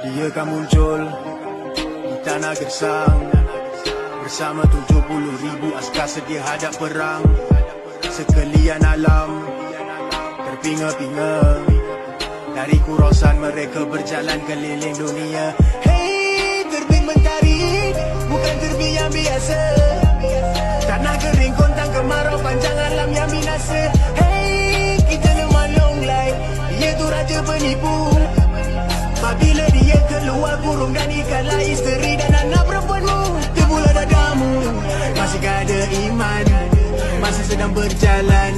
Dia kan muncul di tanah gersang bersama 70,000 askar sedia hadap perang. Sekalian alam terpinga-pinga, dari kurosan mereka berjalan keliling dunia. Hey, terbit mentari bukan terbit yang biasa. Tanah kering kontang kemarau panjang alam yang binasa. Hey, kita lemah longlai, dia tu raja penipu. Apabila dia keluar burung dan ikanlah isteri dan anak perempuanmu. Terbulah dadamu, masihkah ada iman? Masih sedang berjalan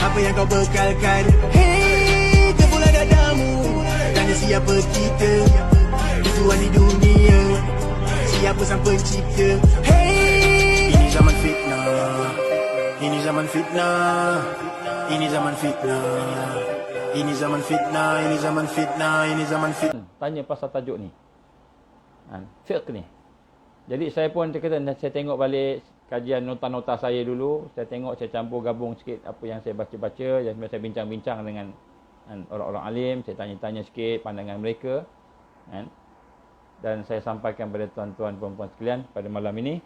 apa yang kau bekalkan? Hey, terbulah dadamu, tanya siapa kita, tujuan di dunia, siapa sang pencipta. Hey, ini zaman fitnah, ini zaman fitnah, ini zaman fitnah, ini zaman fitnah, ini zaman fitnah, ini zaman fitnah. Tanya pasal tajuk ni, fiqh ni. Jadi saya pun kata, saya tengok balik kajian nota-nota saya dulu. Saya tengok, saya campur gabung sikit apa yang saya baca-baca. Saya bincang-bincang dengan orang-orang alim. Saya tanya-tanya sikit pandangan mereka. Dan saya sampaikan kepada tuan-tuan puan-puan sekalian pada malam ini.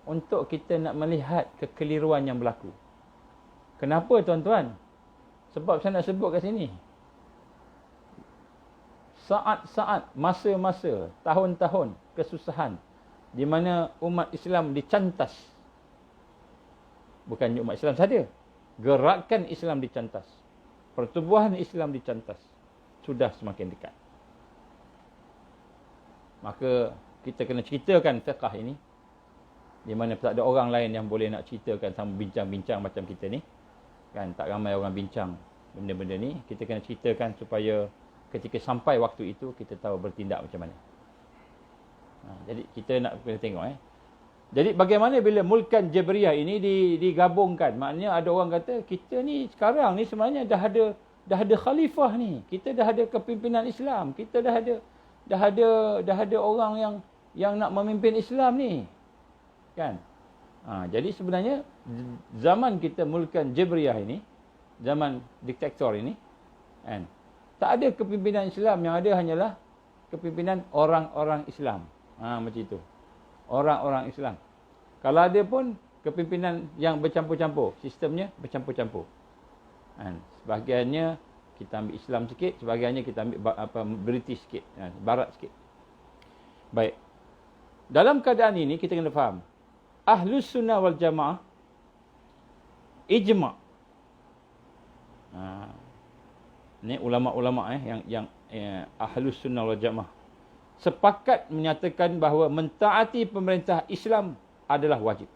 Untuk kita nak melihat kekeliruan yang berlaku. Kenapa tuan-tuan? Sebab saya nak sebut kat sini. Saat-saat, masa-masa, tahun-tahun kesusahan di mana umat Islam dicantas. Bukan umat Islam saja. Gerakan Islam dicantas. Pertubuhan Islam dicantas. Sudah semakin dekat. Maka kita kena ceritakan fiqh ini. Di mana tak ada orang lain yang boleh nak ceritakan sama bincang-bincang macam kita ni. Kan, tak ramai orang bincang benda-benda ni. Kita kena ceritakan supaya ketika sampai waktu itu, kita tahu bertindak macam mana. Jadi kita nak kena tengok. Jadi bagaimana bila Mulkan Jabriyah ini digabungkan? Maknanya ada orang kata, kita ni sekarang ni sebenarnya dah ada khalifah ni. Kita dah ada kepimpinan Islam. Kita dah ada orang yang nak memimpin Islam ni. Kan? Jadi sebenarnya zaman kita Mulkan Jabriyah ini, zaman diktator ini, kan? Tak ada kepimpinan Islam, yang ada hanyalah kepimpinan orang-orang Islam. Macam itu. Orang-orang Islam. Kalau ada pun kepimpinan yang bercampur-campur. Sistemnya bercampur-campur. Sebahagiannya kita ambil Islam sikit, sebahagiannya kita ambil British sikit, Barat sikit. Baik. Dalam keadaan ini kita kena faham. Ahlus Sunnah wal Jamaah ijma'. Ni ulama-ulama yang Ahlus Sunnah wal Jamaah sepakat menyatakan bahawa mentaati pemerintah Islam adalah wajib.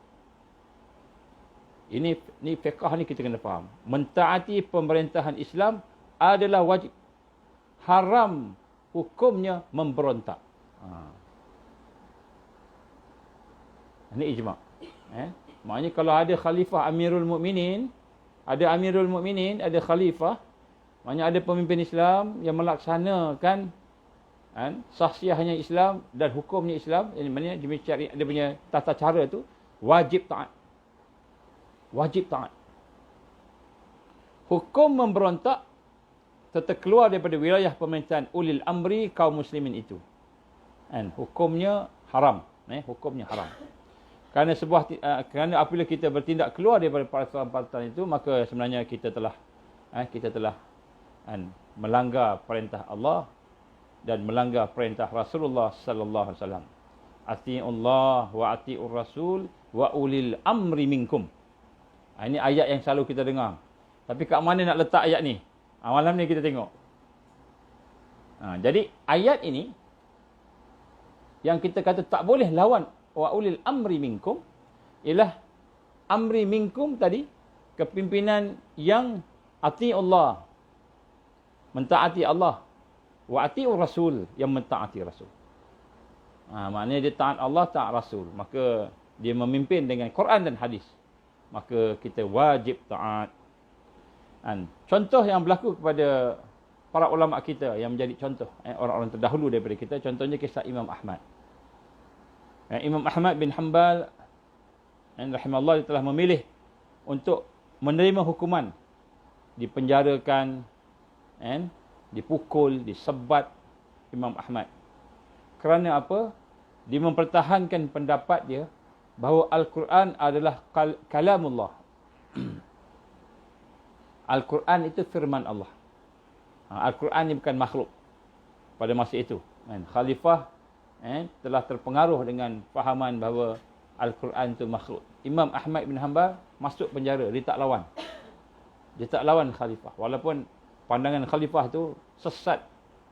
Ini fiqh ni kita kena faham. Mentaati pemerintahan Islam adalah wajib. Haram hukumnya memberontak. Ini ijma'. Maknanya kalau ada khalifah Amirul Mukminin, ada khalifah, maknanya ada pemimpin Islam yang melaksanakan sahsiahnya Islam dan hukumnya Islam, ini maknanya dia punya tata cara tu wajib taat. Wajib taat. Hukum memberontak tetap keluar daripada wilayah pemerintahan ulil amri kaum muslimin itu. Hukumnya haram. Hukumnya haram. Kerana apabila kita bertindak keluar daripada peraturan-peraturan itu, maka sebenarnya kita telah melanggar perintah Allah dan melanggar perintah Rasulullah sallallahu alaihi wasallam. Atiiullah wa atiiur rasul wa ulil amri minkum. Ini ayat yang selalu kita dengar. Tapi kat mana nak letak ayat ni? Malam ni kita tengok. Jadi ayat ini yang kita kata tak boleh lawan wa ulil amri minkum, ialah amri minkum tadi, kepimpinan yang atiiullah, mentaati Allah, wa atiiur rasul, yang mentaati Rasul. Maknanya dia taat Allah, taat Rasul. Maka dia memimpin dengan Quran dan hadis. Maka kita wajib taat. Contoh yang berlaku kepada para ulama kita yang menjadi contoh, orang-orang terdahulu daripada kita, contohnya kisah Imam Ahmad. Imam Ahmad bin Hanbal rahimahullah telah memilih untuk menerima hukuman, dipenjarakan, dipukul, disebat, Imam Ahmad. Kerana apa? Dia mempertahankan pendapat dia bahawa Al-Quran adalah kalamullah. Al-Quran itu firman Allah. Al-Quran ni bukan makhluk pada masa itu. Khalifah telah terpengaruh dengan fahaman bahawa Al-Quran itu makhluk. Imam Ahmad bin Hanbal masuk penjara, dia tak lawan. Dia tak lawan khalifah. Walaupun pandangan khalifah tu sesat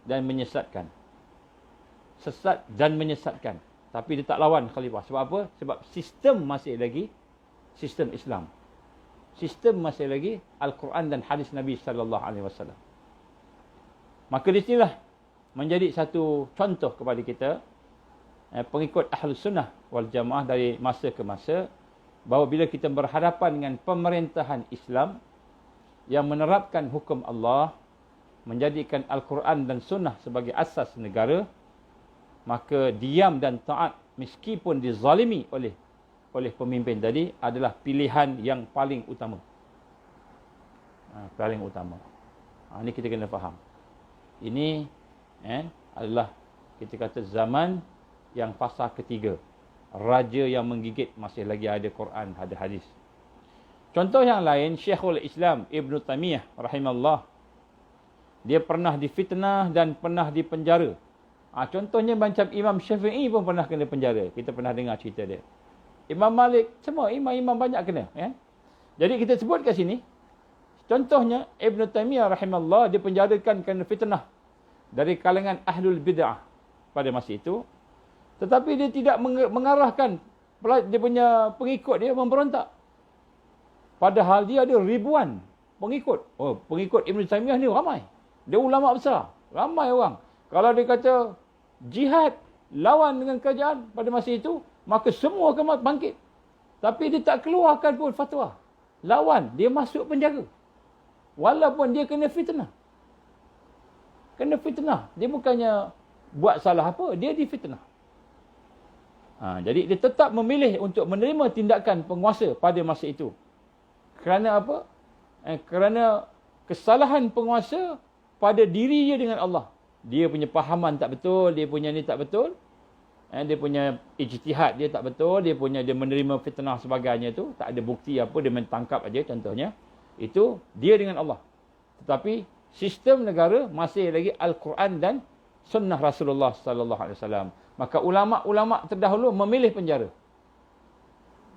dan menyesatkan. Sesat dan menyesatkan. Tapi dia tak lawan khalifah. Sebab apa? Sebab sistem masih lagi sistem Islam. Sistem masih lagi Al-Quran dan hadis Nabi SAW. Maka di sinilah menjadi satu contoh kepada kita, pengikut Ahlus Sunnah wal Jamaah dari masa ke masa, bahawa bila kita berhadapan dengan pemerintahan Islam yang menerapkan hukum Allah, menjadikan Al-Quran dan Sunnah sebagai asas negara, maka diam dan taat meskipun dizalimi oleh pemimpin tadi adalah pilihan yang paling utama. Paling utama. Ini kita kena faham. Ini adalah kita kata zaman yang fasa ketiga. Raja yang menggigit, masih lagi ada Quran, ada hadis. Contoh yang lain, Syekhul Islam Ibn Taymiyah rahimahullah, dia pernah difitnah dan pernah dipenjara. Contohnya macam Imam Syafi'i pun pernah kena penjara. Kita pernah dengar cerita dia. Imam Malik, semua imam-imam banyak kena. Jadi kita sebut kat sini, contohnya Ibn Taymiyah rahimahullah dipenjarakan kerana fitnah dari kalangan Ahlul Bid'ah pada masa itu. Tetapi dia tidak mengarahkan dia punya pengikut dia memberontak. Padahal dia ada ribuan pengikut. Pengikut Ibn Taymiyah ni ramai. Dia ulama besar. Ramai orang. Kalau dia kata jihad lawan dengan kerajaan pada masa itu, maka semua akan bangkit. Tapi dia tak keluarkan pun fatwa. Lawan, dia masuk penjara. Walaupun dia kena fitnah. Kena fitnah. Dia bukannya buat salah apa, dia difitnah. Jadi dia tetap memilih untuk menerima tindakan penguasa pada masa itu. Kerana apa? Kerana kesalahan penguasa pada diri dia dengan Allah. Dia punya pahaman tak betul, dia punya ni tak betul. Dia punya ijtihad dia tak betul, dia menerima fitnah sebagainya tu, tak ada bukti apa, dia mentangkap aja contohnya. Itu dia dengan Allah. Tetapi sistem negara masih lagi Al-Quran dan sunnah Rasulullah sallallahu alaihi wasallam. Maka ulama-ulama terdahulu memilih penjara.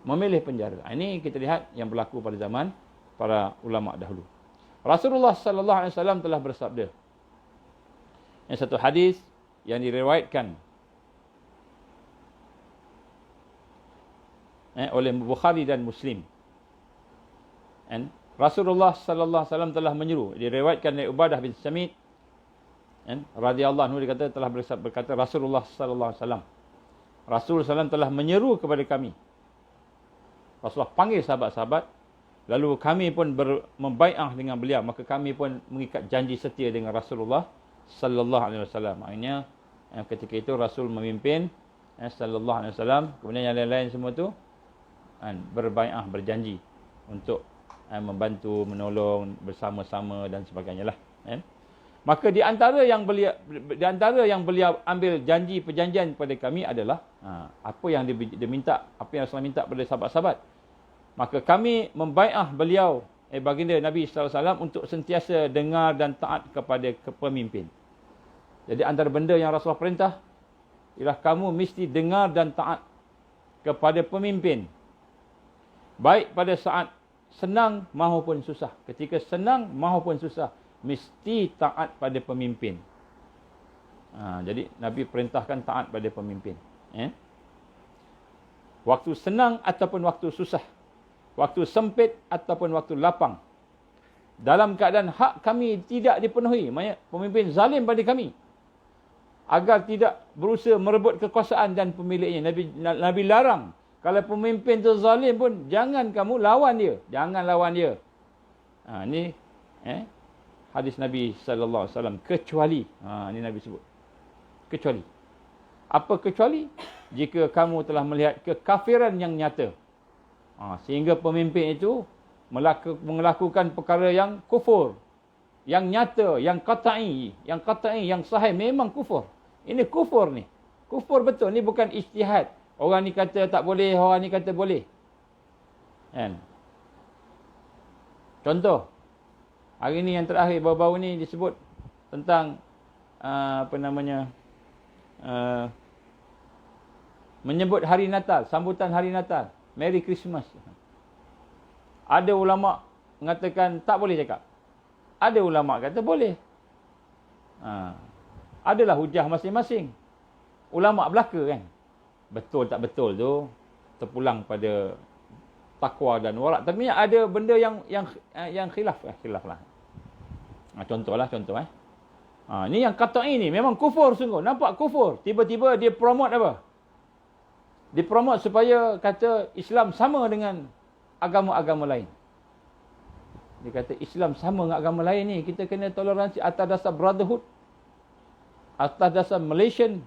Memilih penjara. Ini kita lihat yang berlaku pada zaman para ulama dahulu. Rasulullah sallallahu alaihi wasallam telah bersabda. Yang satu hadis yang diriwayatkan oleh Bukhari dan Muslim. Rasulullah sallallahu alaihi wasallam telah menyeru, diriwayatkan oleh Ubadah bin Samit radhiyallahu anhu, dia kata telah berkata Rasulullah sallallahu alaihi wasallam, Rasul sallallahu telah menyeru kepada kami. Rasulullah panggil sahabat-sahabat, lalu kami pun membai'ah dengan beliau, maka kami pun mengikat janji setia dengan Rasulullah sallallahu alaihi wasallam. Maksudnya ketika itu Rasul memimpin sallallahu alaihi wasallam, kemudian yang lain-lain semua tu berbai'ah, berjanji untuk membantu, menolong bersama-sama dan sebagainya lah. Maka di antara yang beliau ambil janji perjanjian kepada kami adalah apa yang dia minta, apa yang Rasulullah minta kepada sahabat-sahabat. Maka kami membai'ah beliau baginda Nabi sallallahu alaihi wasallam untuk sentiasa dengar dan taat kepada pemimpin. Jadi antara benda yang Rasulullah perintah ialah kamu mesti dengar dan taat kepada pemimpin. Baik pada saat senang maupun susah. Ketika senang maupun susah, mesti taat pada pemimpin. Jadi Nabi perintahkan taat pada pemimpin. Waktu senang ataupun waktu susah. Waktu sempit ataupun waktu lapang. Dalam keadaan hak kami tidak dipenuhi, maksudnya pemimpin zalim pada kami, agar tidak berusaha merebut kekuasaan dan pemiliknya. Nabi larang, kalau pemimpin tu zalim pun jangan kamu lawan dia. Jangan lawan dia. Ini hadis Nabi sallallahu alaihi wasallam, kecuali ini Nabi sebut. Kecuali. Apa kecuali? Jika kamu telah melihat kekafiran yang nyata. Sehingga pemimpin itu melakukan perkara yang kufur, yang nyata, yang qat'i, yang sahih, memang kufur. Ini kufur ni. Kufur betul. Ni bukan ijtihad. Orang ni kata tak boleh, orang ni kata boleh. Kan? Contoh. Hari ni yang terakhir, baru-baru ni disebut tentang menyebut hari Natal, sambutan hari Natal. Merry Christmas. Ada ulama' mengatakan tak boleh cakap. Ada ulama' kata boleh. Adalah hujah masing-masing. Ulama' belaka kan. Betul tak betul tu terpulang pada takwa dan warak. Tapi ada benda yang khilaf lah. Contoh. Ni yang qat'i ni memang kufur sungguh. Nampak kufur. Tiba-tiba dia promote apa? Dia promote supaya kata Islam sama dengan agama-agama lain. Dia kata Islam sama dengan agama lain ni. Kita kena toleransi atas dasar brotherhood. Atas dasar Malaysian.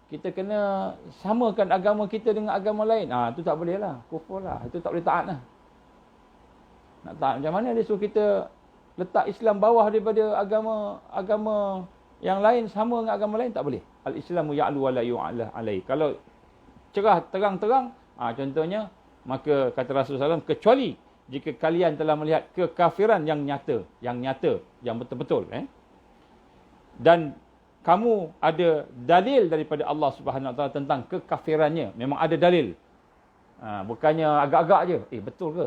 Kita kena samakan agama kita dengan agama lain. Itu tak boleh lah. Kufur lah. Itu tak boleh taat lah. Nak taat macam mana? Dia suruh kita letak Islam bawah daripada agama yang lain, sama dengan agama lain. Tak boleh. Al-Islamu ya'lu wa la yu'ala alaih. Kalau cerah, terang-terang, contohnya, maka kata Rasulullah SAW, kecuali jika kalian telah melihat kekafiran yang nyata, yang betul-betul. Dan kamu ada dalil daripada Allah Subhanahu Wa Taala tentang kekafirannya. Memang ada dalil. Bukannya agak-agak je. Betul ke?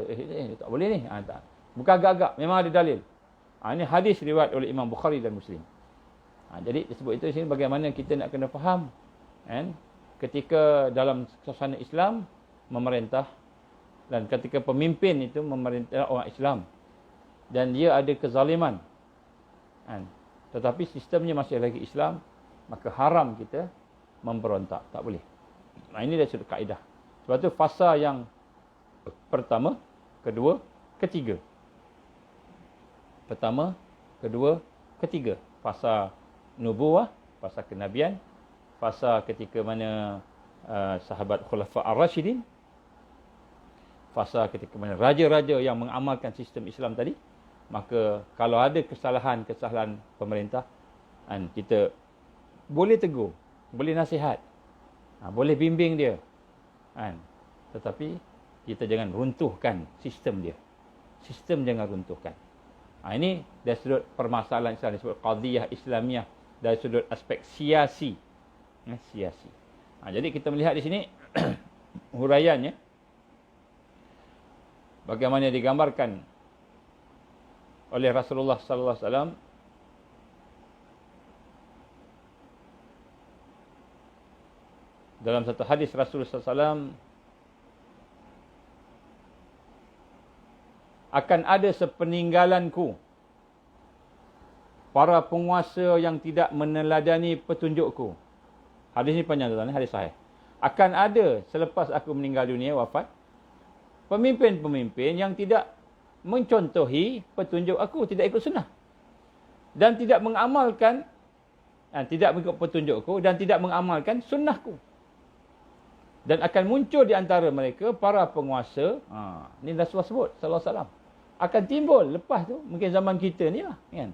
Tak boleh ni. Tak. Bukan agak-agak. Memang ada dalil. Ini hadis riwayat oleh Imam Bukhari dan Muslim. Jadi disebut itu di sini bagaimana kita nak kena faham. Ketika dalam suasana Islam memerintah dan ketika pemimpin itu memerintah orang Islam dan dia ada kezaliman. Tetapi sistemnya masih lagi Islam, maka haram kita memberontak. Tak boleh. Ini dari sudut kaedah. Sebab tu fasa yang pertama, kedua, ketiga. Pertama, kedua, ketiga. Fasa nubuwah, fasa kenabian, fasa ketika mana sahabat Khulafa Ar-Rashidin, fasa ketika mana raja-raja yang mengamalkan sistem Islam tadi. Maka kalau ada kesalahan pemerintah, kita boleh tegur, boleh nasihat, boleh bimbing dia. Tetapi kita jangan runtuhkan sistem dia. Sistem jangan runtuhkan. Ini dari sudut permasalahan Islam, disebut qadiyah Islamiyah, dari sudut aspek siasi. Siasi. Jadi kita melihat di sini huraiannya bagaimana digambarkan oleh Rasulullah sallallahu alaihi wasallam dalam satu hadis. Rasulullah sallallahu alaihi wasallam akan ada sepeninggalanku para penguasa yang tidak meneladani petunjukku. Hadis ni panjang tuan, hadis sahih. Akan ada selepas aku meninggal dunia, wafat, pemimpin-pemimpin yang tidak mencontohi petunjuk aku, tidak ikut sunnah dan tidak mengamalkan, tidak mengikut petunjukku dan tidak mengamalkan sunnahku. Dan akan muncul di antara mereka para penguasa, ni Rasulullah sebut sallallahu alaihi wasallam, akan timbul lepas tu, mungkin zaman kita ni lah kan,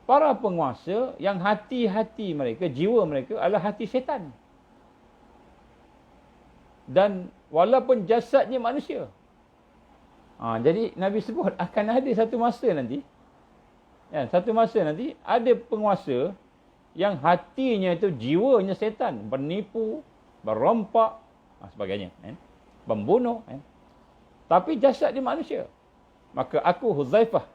para penguasa yang hati-hati mereka, jiwa mereka adalah hati syaitan, dan walaupun jasadnya manusia. Jadi Nabi sebut akan ada satu masa nanti, ada penguasa yang hatinya itu, jiwanya setan, bernipu, berompak, sebagainya, pembunuh, tapi jasad dia manusia. Maka aku Huzaifah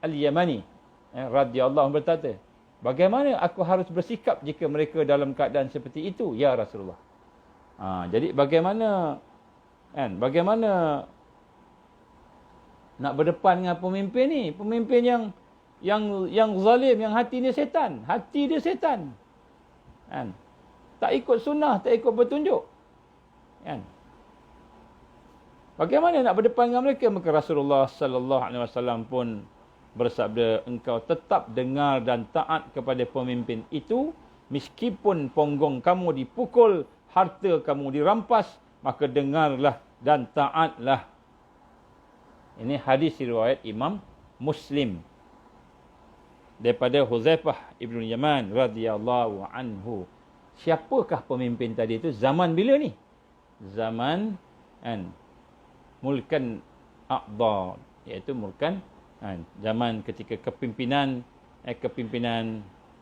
Al-Yamani radhiyallahu anhu berkata, bagaimana aku harus bersikap jika mereka dalam keadaan seperti itu ya Rasulullah? Jadi bagaimana nak berdepan dengan pemimpin ni, pemimpin yang zalim, yang hati dia setan, tak ikut sunnah, tak ikut petunjuk, bagaimana nak berdepan dengan mereka? Maka Rasulullah sallallahu alaihi wasallam pun bersabda, engkau tetap dengar dan taat kepada pemimpin itu meskipun punggung kamu dipukul, harta kamu dirampas, maka dengarlah dan taatlah. Ini hadis riwayat Imam Muslim daripada Huzaifah ibn Yaman radhiyallahu anhu. siapakah pemimpin tadi itu? Zaman bila ni? Zaman mulkan aqdar, iaitu mulkan zaman ketika kepimpinan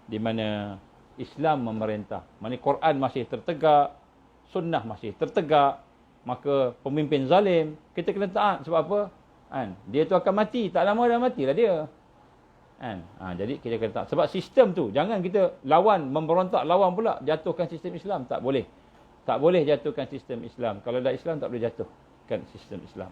di mana Islam memerintah. Mana Quran masih tertegak, sunnah masih tertegak, maka pemimpin zalim kita kena taat. Sebab apa? Dia tu akan mati, tak lama dah matilah dia. Jadi kita kena taat. Sebab sistem tu, jangan kita memberontak lawan pula, jatuhkan sistem Islam. Tak boleh. Tak boleh jatuhkan sistem Islam. Kalau dah Islam, tak boleh jatuhkan sistem Islam.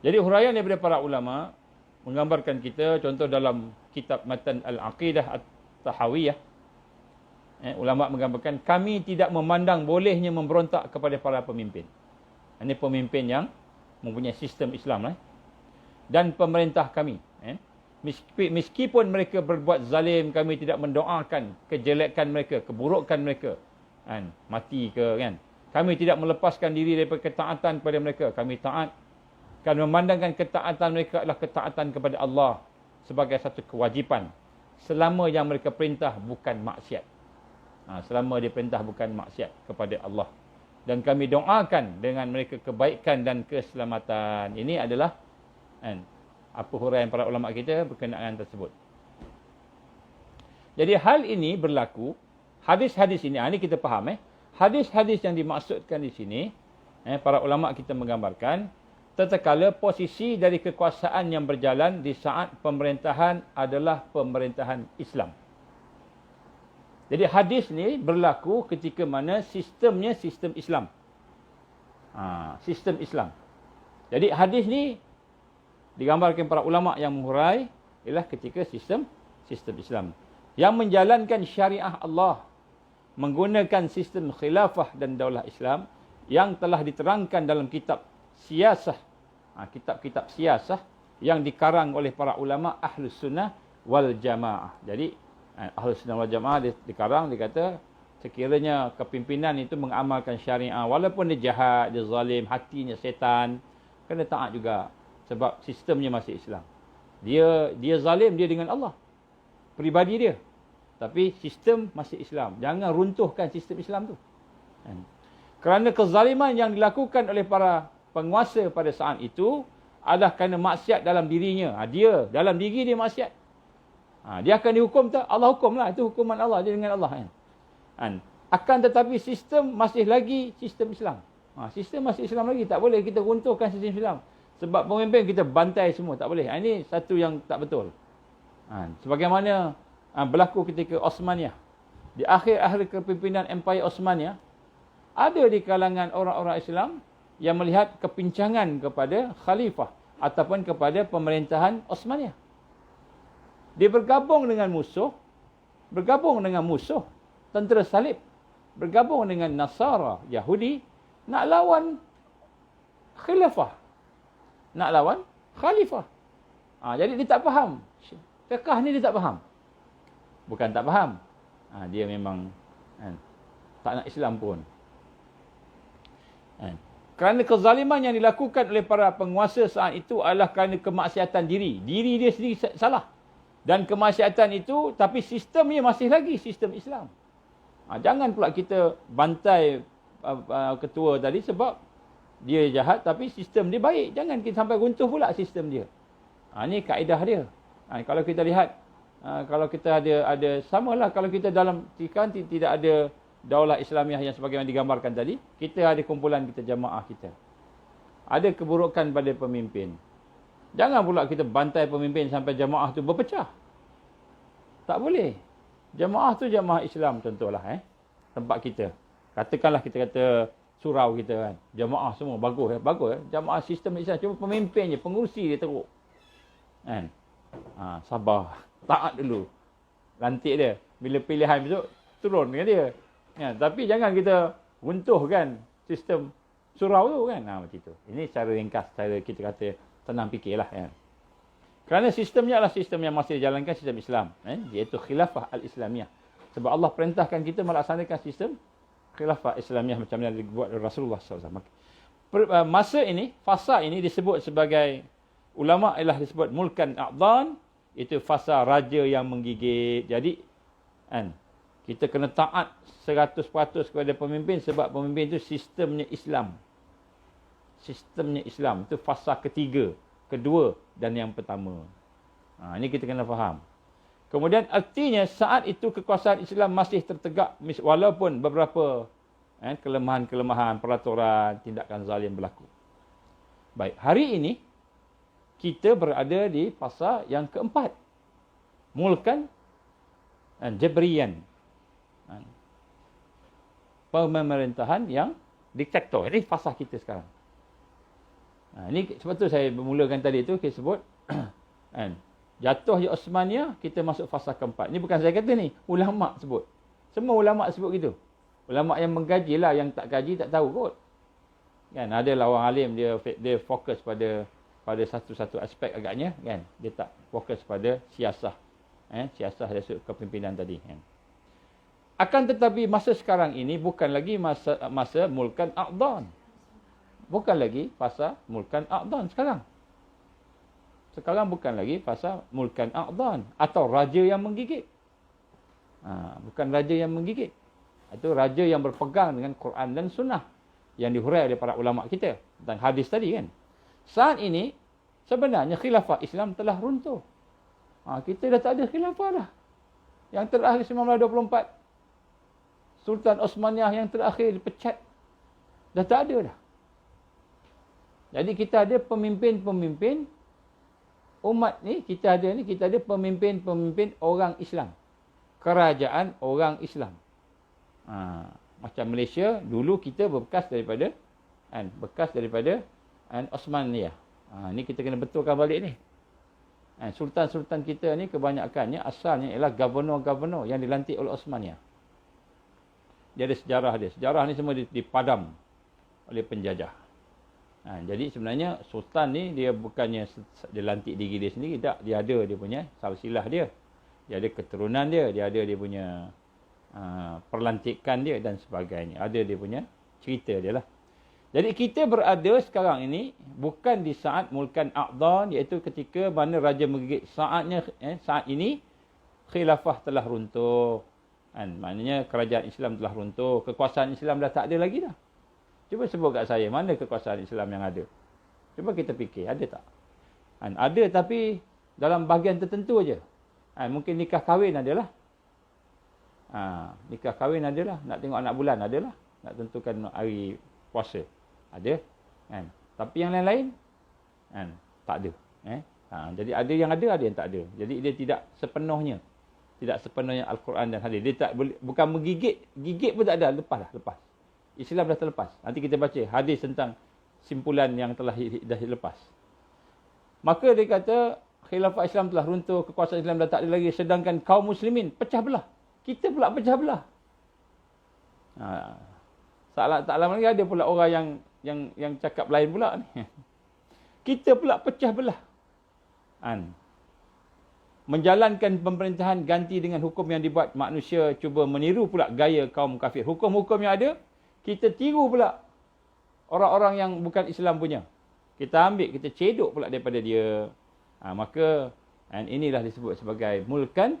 Jadi huraian daripada para ulama menggambarkan kita, contoh dalam kitab Matan Al-Aqidah At-Tahawiyah, ulama menggambarkan, kami tidak memandang bolehnya memberontak kepada para pemimpin. Ini pemimpin yang mempunyai sistem Islam dan pemerintah kami. Meskipun mereka berbuat zalim, kami tidak mendoakan kejelekan mereka, keburukan mereka. Mati ke kan. Kami tidak melepaskan diri daripada ketaatan kepada mereka. Kami taat. Kami memandangkan ketaatan mereka adalah ketaatan kepada Allah sebagai satu kewajipan. Selama yang mereka perintah bukan maksiat. Selama dia perintah bukan maksiat kepada Allah. Dan kami doakan dengan mereka kebaikan dan keselamatan. Ini adalah apa huraian para ulama kita berkenaan tersebut. Jadi hal ini berlaku. Hadis-hadis ini kita faham. Hadis-hadis yang dimaksudkan di sini, para ulama kita menggambarkan, tatkala posisi dari kekuasaan yang berjalan di saat pemerintahan adalah pemerintahan Islam. Jadi hadis ni berlaku ketika mana sistemnya sistem Islam. Sistem Islam. Jadi hadis ni digambarkan para ulama yang menghurai ialah ketika sistem Islam. Yang menjalankan syariah Allah menggunakan sistem khilafah dan daulah Islam yang telah diterangkan dalam kitab siasah, kitab-kitab siasah yang dikarang oleh para ulama Ahlus Sunnah wal Jamaah. Jadi Ahlus Sunnah wal Jamaah dikarang, dia kata sekiranya kepimpinan itu mengamalkan syariah, walaupun dia jahat, dia zalim, hatinya setan, kena taat juga sebab sistemnya masih Islam. Dia zalim dia dengan Allah, peribadi dia. Tapi sistem masih Islam. Jangan runtuhkan sistem Islam tu. Kerana kezaliman yang dilakukan oleh para penguasa pada saat itu adalah kerana maksiat dalam dirinya. Dia, dalam diri dia maksiat. Dia akan dihukum tak? Allah hukumlah. Itu hukuman Allah. Dia dengan Allah. Akan tetapi sistem masih lagi sistem Islam. Sistem masih Islam lagi. Tak boleh kita runtuhkan sistem Islam. Sebab pemimpin kita bantai semua. Tak boleh. Ini satu yang tak betul. Sebagaimana berlaku ketika Osmaniyah. Di akhir-akhir kepimpinan Empire Osmaniyah, ada di kalangan orang-orang Islam yang melihat kepincangan kepada khalifah ataupun kepada pemerintahan Osmaniyah. Dia bergabung dengan musuh tentera salib, bergabung dengan Nasara, Yahudi, nak lawan khilafah, nak lawan khalifah. Jadi dia tak faham. Fiqh ni dia tak faham. Bukan tak faham. Dia memang tak nak Islam pun. Kerana kezaliman yang dilakukan oleh para penguasa saat itu adalah kerana kemaksiatan diri. Diri dia sendiri salah. Dan kemaksiatan itu, tapi sistemnya masih lagi sistem Islam. Jangan pula kita bantai ketua tadi sebab dia jahat tapi sistem dia baik. Jangan kita sampai runtuh pula sistem dia. Ini kaedah dia. Kalau kita lihat, kalau kita ada samalah kalau kita dalam tidak ada daulah Islamiah yang sebagaimana digambarkan tadi, kita ada kumpulan kita, jamaah kita. Ada keburukan pada pemimpin. Jangan pula kita bantai pemimpin sampai jamaah tu berpecah. Tak boleh. Jamaah tu jamaah Islam contohlah tempat kita. Katakanlah kita kata surau kita kan. Jamaah semua bagus bagus. Jamaah sistem Islam, cuma pemimpinnya, pengurusi dia teruk. Kan? Sabar. Taat dulu. Lantik dia. Bila pilihan besok, turun dengan dia. Ya, tapi jangan kita runtuhkan sistem surau tu kan. Macam itu. Ini secara ringkas, cara kita kata tenang fikirlah. Ya. Kerana sistemnya adalah sistem yang masih dijalankan sistem Islam. Iaitu khilafah al-Islamiyah. Sebab Allah perintahkan kita melaksanakan sistem khilafah Islamiyah macam mana dibuat oleh Rasulullah SAW. Masa ini, fasa ini disebut sebagai, ulama' ialah disebut mulkan a'dan. Itu fasa raja yang menggigit. Jadi, Kita kena taat 100% kepada pemimpin sebab pemimpin itu sistemnya Islam. Sistemnya Islam. Itu fasa ketiga, kedua dan yang pertama. Ini kita kena faham. Kemudian artinya saat itu kekuasaan Islam masih tertegak walaupun beberapa kelemahan-kelemahan, peraturan, tindakan zalim berlaku. Baik, hari ini kita berada di fasa yang keempat. Mulkan dan Jabriyan. Pemerintahan yang diktator. Ini fasa kita sekarang. Ini sebab tu saya bermulakan tadi tu kita sebut jatuhnya Osmaniyah, kita masuk fasa keempat. Ini bukan saya kata ni, ulama sebut. Semua ulama sebut gitu. Ulama yang menggaji lah, yang tak gaji tak tahu kot. Kan ada lah orang alim dia fokus pada satu-satu aspek agaknya kan. Dia tak fokus pada siasah. Siasah dari sudut kepimpinan tadi kan. Akan tetapi masa sekarang ini bukan lagi masa mulkan aqdan. Bukan lagi fasa mulkan aqdan sekarang. Sekarang bukan lagi fasa mulkan aqdan atau raja yang menggigit. Bukan raja yang menggigit. Itu raja yang berpegang dengan Quran dan Sunnah yang dihurai oleh para ulama kita tentang hadis tadi kan. Saat ini sebenarnya khilafah Islam telah runtuh. Kita dah tak ada khilafah dah. Yang terakhir 1924 Sultan Osmaniyah yang terakhir dipecat. Dah tak ada dah. Jadi kita ada pemimpin-pemimpin umat ni, kita ada pemimpin-pemimpin orang Islam. Kerajaan orang Islam. Macam Malaysia, dulu kita bekas daripada Osmaniyah. Ni kita kena betulkan balik ni. Sultan-sultan kita ni kebanyakannya asalnya ialah governor-governor yang dilantik oleh Osmaniyah. Dia ada sejarah dia. Sejarah ni semua dipadam oleh penjajah. Jadi sebenarnya sultan ni dia bukannya dia lantik diri dia sendiri, tak. Dia ada dia punya silsilah dia. Dia ada keturunan dia, dia ada dia punya perlantikan dia dan sebagainya. Ada dia punya cerita dia lah. Jadi kita berada sekarang ini bukan di saat mulkan aqdan, iaitu ketika mana raja menggigit. Saat ini khilafah telah runtuh. Maknanya kerajaan Islam telah runtuh. Kekuasaan Islam dah tak ada lagi dah. Cuba sebut kat saya, mana kekuasaan Islam yang ada? Cuba kita fikir, ada tak? Ada tapi dalam bahagian tertentu aja. Mungkin nikah kahwin adalah. Nikah kahwin adalah. Nak tengok anak bulan adalah. Nak tentukan hari puasa. Ada. Tapi yang lain-lain, tak ada. Jadi ada yang tak ada. Jadi dia tidak sepenuhnya Al-Quran dan hadis. Dia tak boleh, bukan menggigit. Gigit pun tak ada. Lepas. Islam dah terlepas. Nanti kita baca hadis tentang simpulan yang dah lepas. Maka dia kata khilafah Islam telah runtuh, kekuasaan Islam dah tak ada lagi, sedangkan kaum muslimin pecah belah. Kita pula pecah belah. Tak lama lagi ada pula orang yang cakap lain pula ni. Kita pula pecah belah. Menjalankan pemerintahan ganti dengan hukum yang dibuat manusia, cuba meniru pula gaya kaum kafir. Hukum-hukum yang ada kita tiru pula orang-orang yang bukan Islam punya. Kita ambil, kita cedok pula daripada dia. Maka inilah disebut sebagai mulkan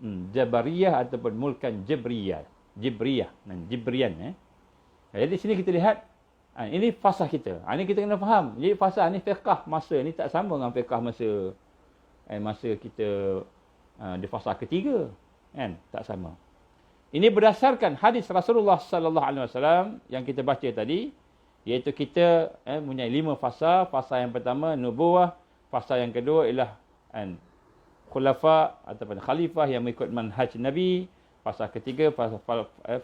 Jabariyah ataupun mulkan Jibriyah. Jibriyan. Jadi sini kita lihat ini fasa kita. Ini kita kena faham. Jadi fasa ni fiqh masa ni tak sama dengan fiqh masa kita di fasa ketiga. Tak sama. Ini berdasarkan hadis Rasulullah sallallahu alaihi wasallam yang kita baca tadi, iaitu kita mempunyai 5 fasa. Fasa yang pertama nubuwah, fasa yang kedua ialah khulafa ataupun khalifah yang mengikut manhaj Nabi. Fasa ketiga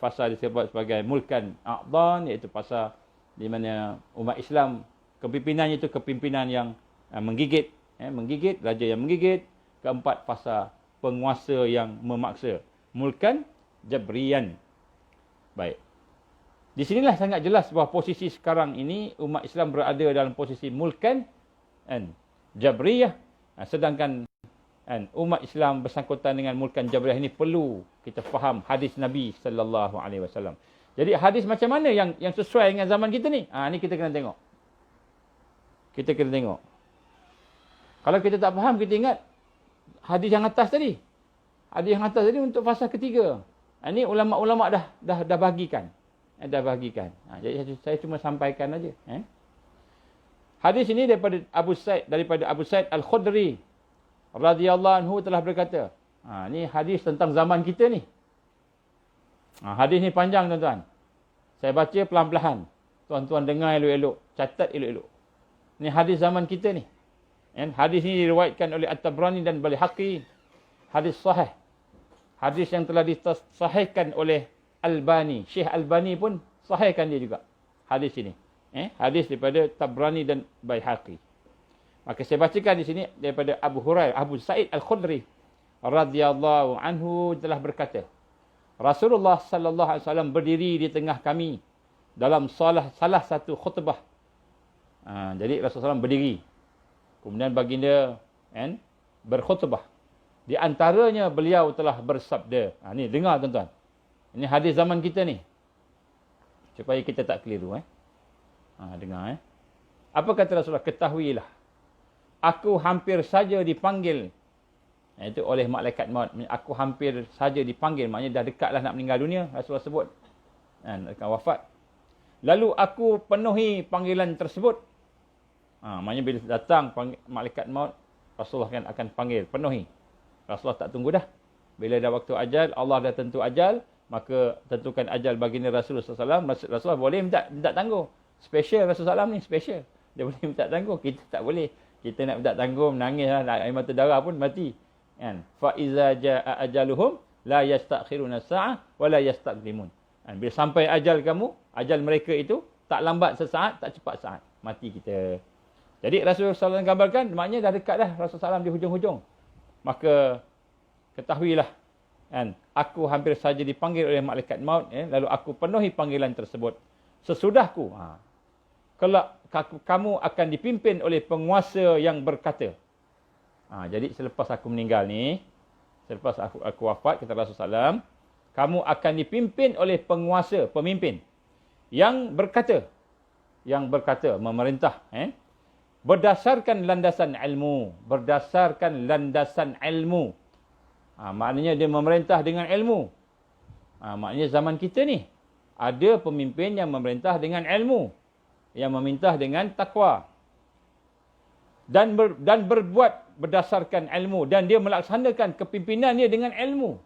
fasa disebut sebagai mulkan aqdan, iaitu fasa di mana umat Islam kepimpinannya itu kepimpinan yang menggigit, raja yang menggigit. Keempat, fasa penguasa yang memaksa, mulkan Jabriyan. Baik. Di sinilah sangat jelas bahawa posisi sekarang ini umat Islam berada dalam posisi mulkan Jabriyah. Sedangkan umat Islam bersangkutan dengan mulkan Jabriyah ini perlu kita faham hadis Nabi sallallahu alaihi wasallam. Jadi hadis macam mana yang sesuai dengan zaman kita ni? Ni kita kena tengok. Kalau kita tak faham, kita ingat hadis yang atas tadi. Hadis yang atas tadi untuk fasa ketiga. Ini ulama-ulama dah bagikan. Dah bagikan. Jadi saya cuma sampaikan aja. Hadis ini daripada Abu Sa'id Al-Khudri radhiyallahu anhu telah berkata. Ni hadis tentang zaman kita ni. Hadis ni panjang tuan-tuan. Saya baca pelan-pelan. Tuan-tuan dengar elok-elok, catat elok-elok. Ni hadis zaman kita ni. Hadis ni diriwayatkan oleh At-Tabrani dan Baihaqi. Hadis sahih. Hadis yang telah disahihkan oleh Albani. Syekh Albani pun sahihkan dia juga. Hadis ini. Hadis daripada Tabrani dan Baihaqi. Maka saya bacakan di sini daripada Abu Sa'id Al-Khudri radhiyallahu anhu telah berkata, Rasulullah sallallahu alaihi wasallam berdiri di tengah kami dalam salah satu khutbah. Jadi Rasulullah SAW berdiri. Kemudian baginda berkhutbah. Di antaranya beliau telah bersabda. Ni dengar tuan-tuan. Ini hadis zaman kita ni. Supaya kita tak keliru. Dengar. Apa kata Rasulullah? Ketahuilah. Aku hampir saja dipanggil. Itu oleh malaikat maut. Aku hampir saja dipanggil. Maknanya dah dekatlah nak meninggal dunia. Rasulullah sebut. Akan wafat. Lalu aku penuhi panggilan tersebut. Maknanya bila datang malaikat maut, Rasulullah akan panggil. Penuhi. Rasulullah tak tunggu dah. Bila dah waktu ajal, Allah dah tentu ajal. Maka tentukan ajal baginda Rasulullah SAW. Rasulullah boleh minta tangguh. Special Rasulullah SAW ni. Special. Dia boleh minta tangguh. Kita tak boleh. Kita nak minta tangguh, menangis lah, air mata darah pun mati. Fa'iza ja'a ajaluhum la yastakhiruna sa'ah wa la yastaqdimun. Bila sampai ajal kamu, ajal mereka itu tak lambat sesaat, tak cepat saat. Mati kita. Jadi Rasulullah SAW gambarkan, maknanya dah dekat dah Rasulullah SAW di hujung-hujung. Maka ketahuilah, aku hampir saja dipanggil oleh malaikat maut, lalu aku penuhi panggilan tersebut. Sesudahku, kelak kamu akan dipimpin oleh penguasa yang berkata. Jadi selepas aku meninggal ni, selepas aku wafat, kata Rasulullah SAW, kamu akan dipimpin oleh penguasa, pemimpin yang berkata, memerintah, berdasarkan landasan ilmu, maknanya dia memerintah dengan ilmu. Maknanya zaman kita ni ada pemimpin yang memerintah dengan ilmu, yang memerintah dengan takwa, dan berbuat berdasarkan ilmu, dan dia melaksanakan kepimpinannya dengan ilmu.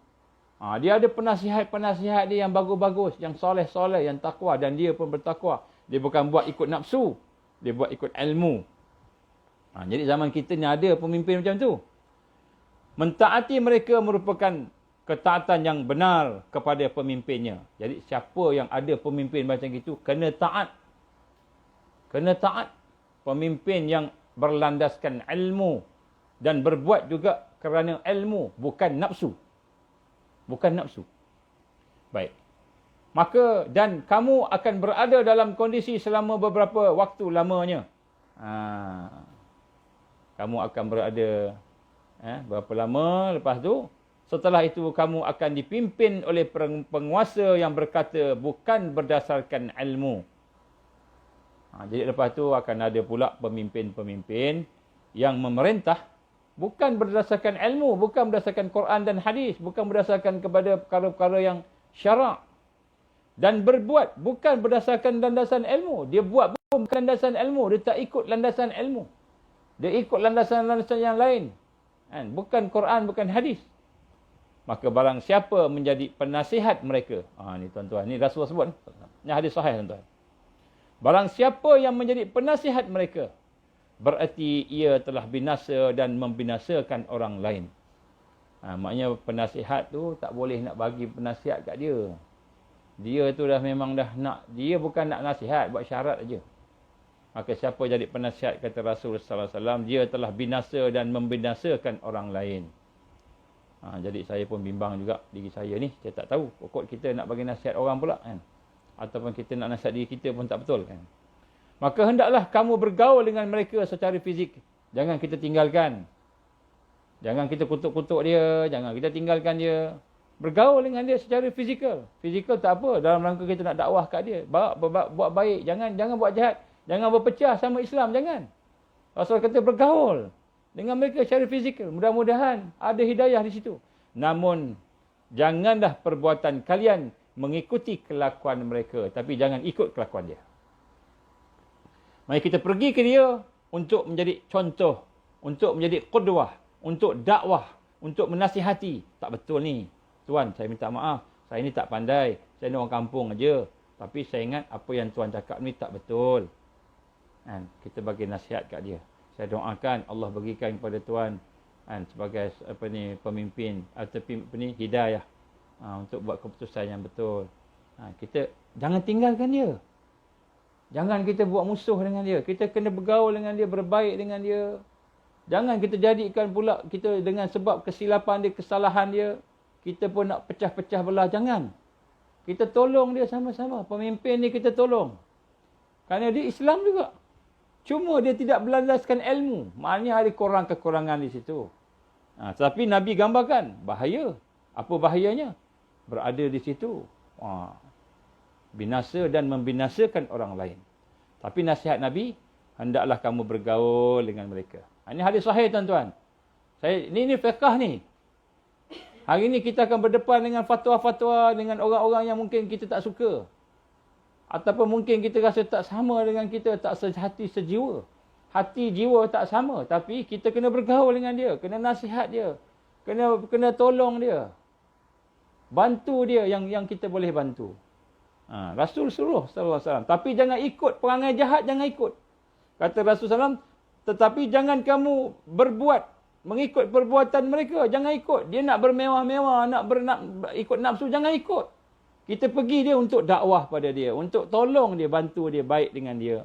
Dia ada penasihat-penasihat dia yang bagus-bagus, yang soleh-soleh, yang takwa, dan dia pun bertakwa. Dia bukan buat ikut nafsu, dia buat ikut ilmu. Jadi zaman kita ni ada pemimpin macam tu. Mentaati mereka merupakan ketaatan yang benar kepada pemimpinnya. Jadi siapa yang ada pemimpin macam itu, kena taat. Kena taat. Pemimpin yang berlandaskan ilmu dan berbuat juga kerana ilmu, bukan nafsu. Bukan nafsu. Baik. Maka, dan kamu akan berada dalam kondisi selama beberapa waktu lamanya. Kamu akan berada berapa lama, lepas tu, setelah itu kamu akan dipimpin oleh penguasa yang berkata bukan berdasarkan ilmu. Jadi lepas tu akan ada pula pemimpin-pemimpin yang memerintah bukan berdasarkan ilmu, bukan berdasarkan Quran dan hadis, bukan berdasarkan kepada perkara-perkara yang syarak. Dan berbuat bukan berdasarkan landasan ilmu. Dia buat bukan landasan ilmu, dia tak ikut landasan ilmu. Dia ikut landasan-landasan yang lain. Bukan Quran, bukan hadis. Maka barang siapa menjadi penasihat mereka. Ni tuan-tuan, ni Rasulullah sebut. Ni hadis sahih tuan-tuan. Barang siapa yang menjadi penasihat mereka, berarti ia telah binasa dan membinasakan orang lain. Maknanya penasihat tu tak boleh nak bagi penasihat kat dia. Dia tu dah memang dah nak, dia bukan nak nasihat, buat syarat aja. Maka siapa jadi penasihat, kata Rasulullah SAW, dia telah binasa dan membinasakan orang lain. Jadi saya pun bimbang juga diri saya ni. Saya tak tahu, pokok kita nak bagi nasihat orang pula kan. Ataupun kita nak nasihat diri kita pun tak betul kan. Maka hendaklah kamu bergaul dengan mereka secara fizik. Jangan kita tinggalkan. Jangan kita kutuk-kutuk dia. Jangan kita tinggalkan dia. Bergaul dengan dia secara fizikal. Fizikal tak apa. Dalam rangka kita nak dakwah kat dia. Buat baik. Jangan buat jahat. Jangan berpecah sama Islam. Jangan. Rasul kata bergaul dengan mereka secara fizikal. Mudah-mudahan ada hidayah di situ. Namun Janganlah perbuatan kalian mengikuti kelakuan mereka, tapi jangan ikut kelakuan dia. Mari kita pergi ke dia untuk menjadi contoh, untuk menjadi qudwah, untuk dakwah, untuk menasihati. Tak betul ni. Tuan, saya minta maaf. Saya ni tak pandai. Saya ni orang kampung aja. Tapi saya ingat apa yang Tuan cakap ni tak betul. Kan? Kita bagi nasihat kat dia. Saya doakan Allah bagikan kepada Tuan kan, sebagai pemimpin atau hidayah untuk buat keputusan yang betul. Kita jangan tinggalkan dia. Jangan kita buat musuh dengan dia. Kita kena bergaul dengan dia, berbaik dengan dia. Jangan kita jadikan pula kita dengan sebab kesilapan dia, kesalahan dia, kita pun nak pecah-pecah belah. Jangan. Kita tolong dia sama-sama. Pemimpin ni kita tolong. Kerana dia Islam juga. Cuma dia tidak berlandaskan ilmu. Maknanya ada kekurangan di situ. Tetapi Nabi gambarkan bahaya. Apa bahayanya? Berada di situ. Binasa dan membinasakan orang lain. Tapi nasihat Nabi, hendaklah kamu bergaul dengan mereka. Ini hadis sahih tuan-tuan. Ini fiqh ni. Hari ni kita akan berdepan dengan fatwa-fatwa dengan orang-orang yang mungkin kita tak suka. Ataupun mungkin kita rasa tak sama dengan kita, tak sehati sejiwa. Hati jiwa tak sama, tapi kita kena bergaul dengan dia, kena nasihat dia, kena tolong dia. Bantu dia yang kita boleh bantu. Rasul suruh sallallahu alaihi wasallam, tapi jangan ikut perangai jahat, jangan ikut. Kata Rasul sallallahu alaihi wasallam, tetapi jangan kamu berbuat mengikut perbuatan mereka, jangan ikut. Dia nak bermewah-mewah, nak ikut nafsu, jangan ikut. Kita pergi dia untuk dakwah pada dia, untuk tolong dia, bantu dia, baik dengan dia.